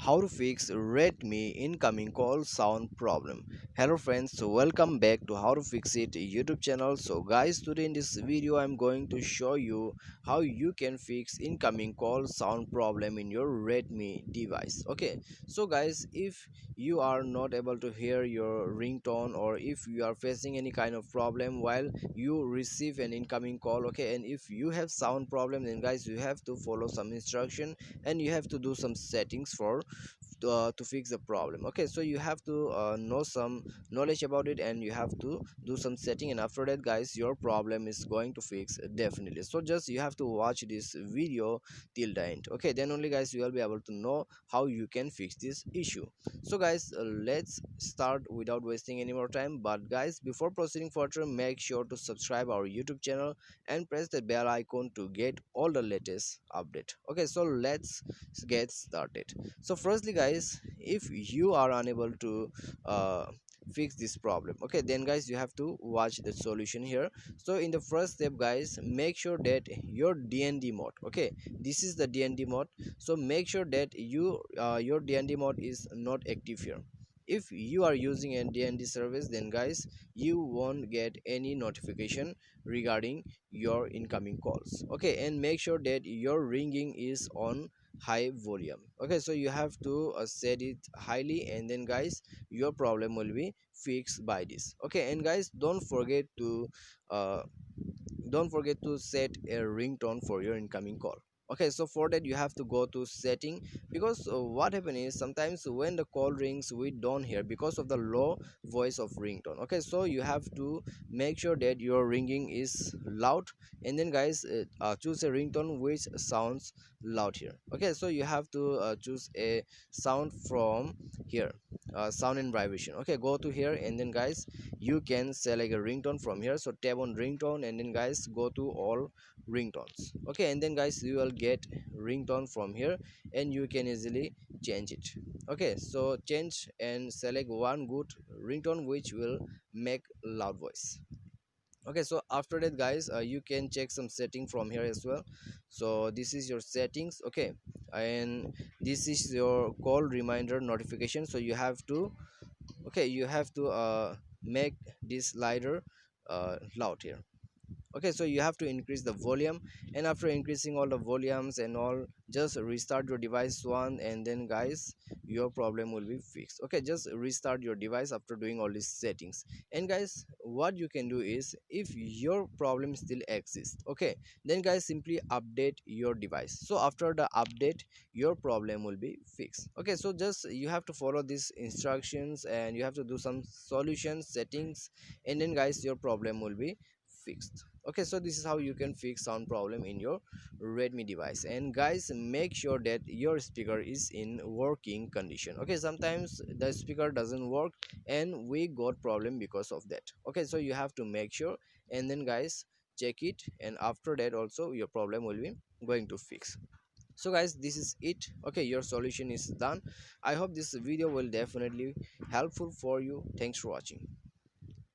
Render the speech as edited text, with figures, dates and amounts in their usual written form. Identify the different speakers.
Speaker 1: How to fix Redmi incoming call sound problem. Hello friends, so welcome back to How to Fix It YouTube channel. So guys, today in this video I'm going to show you how you can fix incoming call sound problem in your Redmi device. Okay, so guys, if you are not able to hear your ringtone, or if you are facing any kind of problem while you receive an incoming call, okay, and if you have sound problem, then guys you have to follow some instruction and you have to do some settings to fix the problem. Okay, so you have to know some knowledge about it, and you have to do some setting, and after that guys your problem is going to fix definitely. So just you have to watch this video till the end. Okay, then only guys you will be able to know how you can fix this issue. So guys, let's start without wasting any more time. But guys, before proceeding further, make sure to subscribe our YouTube channel and press the bell icon to get all the latest update. Okay, so let's get started. So firstly guys, if you are unable to uh, fix this problem, okay, then guys you have to watch the solution here. So in the first step guys, make sure that your DND mode, okay, this is the DND mode. So make sure that your DND mode is not active here. If you are using a DND service, then guys you won't get any notification regarding your incoming calls. Okay, and make sure that your ringing is on high volume. Okay, so you have to set it highly, and then guys your problem will be fixed by this. Okay, and guys uh, don't forget to set a ringtone for your incoming call. Okay, so for that you have to go to setting, because what happen is sometimes when the call rings we don't hear because of the low voice of ringtone. Okay, so you have to make sure that your ringing is loud, and then guys choose a ringtone which sounds loud here. Okay, so you have to choose a sound from here, sound and vibration. Okay, go to here, and then guys you can select a ringtone from here. So tap on ringtone, and then guys go to all ringtones. Okay, and then guys you will get ringtone from here, and you can easily change it. Okay, so change and select one good ringtone which will make loud voice. Okay, so after that guys you can check some setting from here as well. So this is your settings. Okay, and this is your call reminder notification. So you have to, okay, you have to make this slider loud here. Okay, so you have to increase the volume, and after increasing all the volumes and all, just restart your device one, and then guys your problem will be fixed. Okay, just restart your device after doing all these settings. And guys what you can do is, if your problem still exists, okay, then guys simply update your device. So after the update your problem will be fixed. Okay, so just you have to follow these instructions, and you have to do some solution settings, and then guys your problem will be fixed. Okay, so this is how you can fix sound problem in your Redmi device. And guys make sure that your speaker is in working condition. Okay, sometimes the speaker doesn't work and we got problem because of that. Okay, so you have to make sure, and then guys check it, and after that also your problem will be going to fix. So guys, this is it. Okay, your solution is done. I hope this video will definitely helpful for you. Thanks for watching.